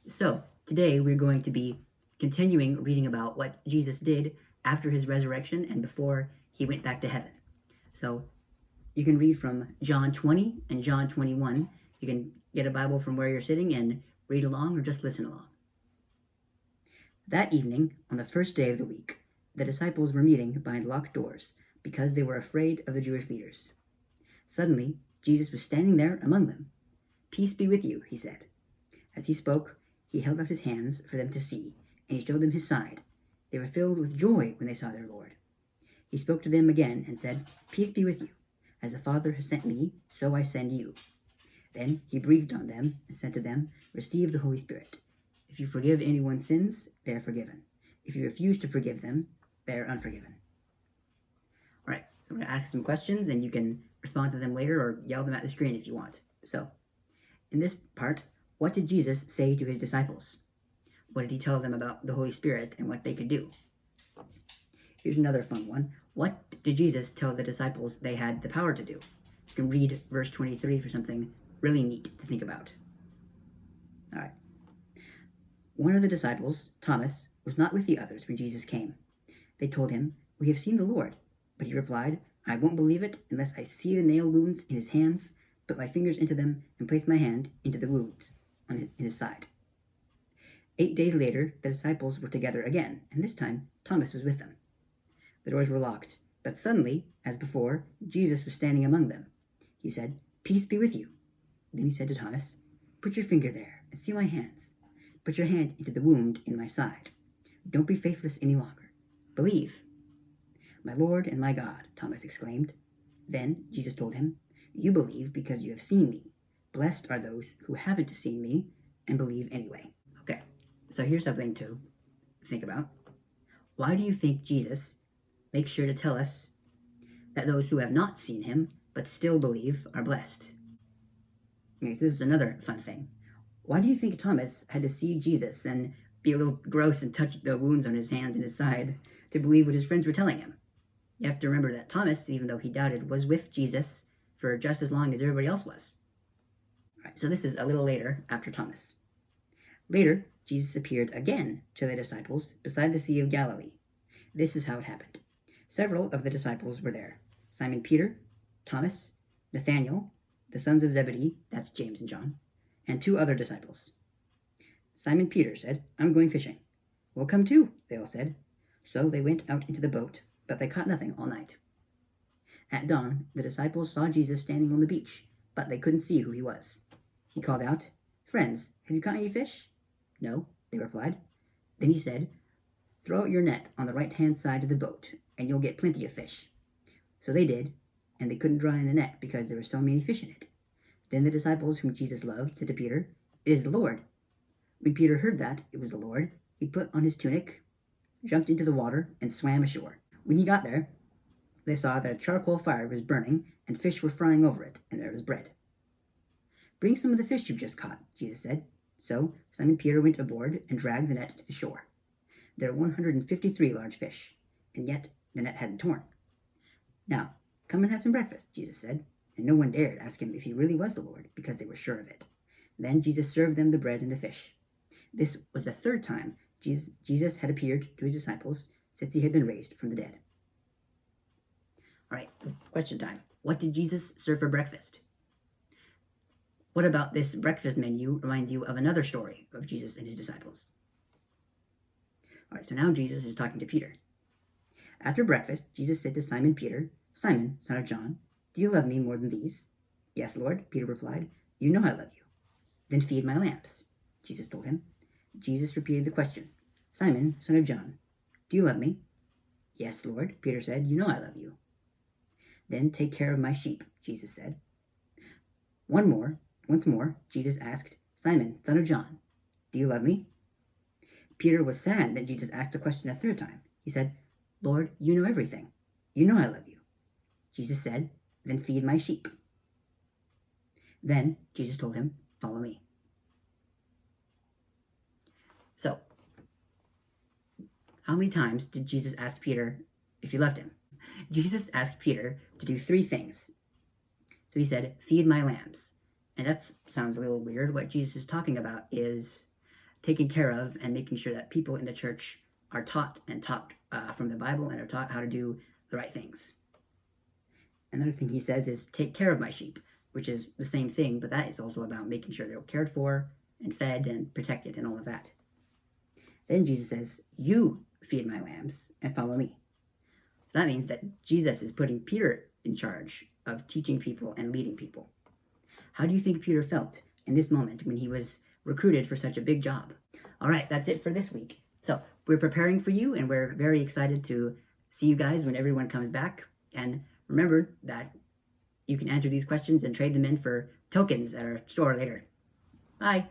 So, today we're going to be continuing reading about what Jesus did after his resurrection and before he went back to heaven. So, you can read from John 20 and John 21. You can get a Bible from where you're sitting and read along or just listen along. That evening, on the first day of the week, the disciples were meeting behind locked doors because they were afraid of the Jewish leaders. Suddenly, Jesus was standing there among them. "Peace be with you," he said. As he spoke, he held out his hands for them to see, and he showed them his side. They were filled with joy when they saw their Lord. He spoke to them again and said, "Peace be with you. As the Father has sent me, so I send you." Then he breathed on them and said to them, "Receive the Holy Spirit. If you forgive anyone's sins, they are forgiven. If you refuse to forgive them, they are unforgiven." All right, so I'm going to ask some questions, and you can respond to them later or yell them at the screen if you want. So, in this part, what did Jesus say to his disciples? What did he tell them about the Holy Spirit and what they could do? Here's another fun one. What did Jesus tell the disciples they had the power to do? You can read verse 23 for something really neat to think about. All right. One of the disciples, Thomas, was not with the others when Jesus came. They told him, "We have seen the Lord." But he replied, "I won't believe it unless I see the nail wounds in his hands, put my fingers into them, and place my hand into the wounds in his side." 8 days later, the disciples were together again, and this time Thomas was with them. The doors were locked, but suddenly, as before, Jesus was standing among them. He said, "Peace be with you." Then he said to Thomas, "Put your finger there and see my hands. Put your hand into the wound in my side. Don't be faithless any longer. Believe." "My Lord and my God," Thomas exclaimed. Then Jesus told him, "You believe because you have seen me. Blessed are those who haven't seen me and believe anyway." Okay, so here's something to think about. Why do you think Jesus makes sure to tell us that those who have not seen him but still believe are blessed? Okay, so this is another fun thing. Why do you think Thomas had to see Jesus and be a little gross and touch the wounds on his hands and his side to believe what his friends were telling him? You have to remember that Thomas, even though he doubted, was with Jesus for just as long as everybody else was. All right, so this is a little later after Thomas. Later, Jesus appeared again to the disciples beside the Sea of Galilee. This is how it happened. Several of the disciples were there: Simon Peter, Thomas, Nathanael, the sons of Zebedee, that's James and John, and 2 other disciples. Simon Peter said, "I'm going fishing." "We'll come too," they all said. So they went out into the boat, but they caught nothing all night. At dawn, the disciples saw Jesus standing on the beach, but they couldn't see who he was. He called out, "Friends, have you caught any fish?" "No," they replied. Then he said, "Throw out your net on the right-hand side of the boat, and you'll get plenty of fish." So they did, and they couldn't draw in the net because there were so many fish in it. Then the disciples whom Jesus loved said to Peter, "It is the Lord." When Peter heard that it was the Lord, he put on his tunic, jumped into the water, and swam ashore. When he got there, they saw that a charcoal fire was burning, and fish were frying over it, and there was bread. "Bring some of the fish you've just caught," Jesus said. So Simon Peter went aboard and dragged the net to the shore. There were 153 large fish, and yet the net hadn't torn. "Now, come and have some breakfast," Jesus said, and no one dared ask him if he really was the Lord, because they were sure of it. Then Jesus served them the bread and the fish. This was the 3rd time Jesus had appeared to his disciples since he had been raised from the dead. All right, so question time. What did Jesus serve for breakfast? What about this breakfast menu reminds you of another story of Jesus and his disciples? All right, so now Jesus is talking to Peter. After breakfast, Jesus said to Simon Peter, "Simon, son of John, do you love me more than these?" "Yes, Lord," Peter replied. "You know I love you." "Then feed my lambs," Jesus told him. Jesus repeated the question. "Simon, son of John, do you love me?" "Yes, Lord," Peter said. "You know I love you." "Then take care of my sheep," Jesus said. Once more, Jesus asked, "Simon, son of John, do you love me?" Peter was sad that Jesus asked the question a 3rd time. He said, "Lord, you know everything. You know I love you." Jesus said, "Then feed my sheep." Then Jesus told him, "Follow me." So, how many times did Jesus ask Peter if he loved him? Jesus asked Peter to do 3 things. So he said, "Feed my lambs." And that sounds a little weird. What Jesus is talking about is taken care of and making sure that people in the church are taught from the Bible and are taught how to do the right things. Another thing he says is, take care of my sheep, which is the same thing, but that is also about making sure they're cared for and fed and protected and all of that. Then Jesus says, you feed my lambs and follow me. So that means that Jesus is putting Peter in charge of teaching people and leading people. How do you think Peter felt in this moment when he was recruited for such a big job? All right, that's it for this week. So we're preparing for you, and we're very excited to see you guys when everyone comes back. And remember that you can answer these questions and trade them in for tokens at our store later. Bye.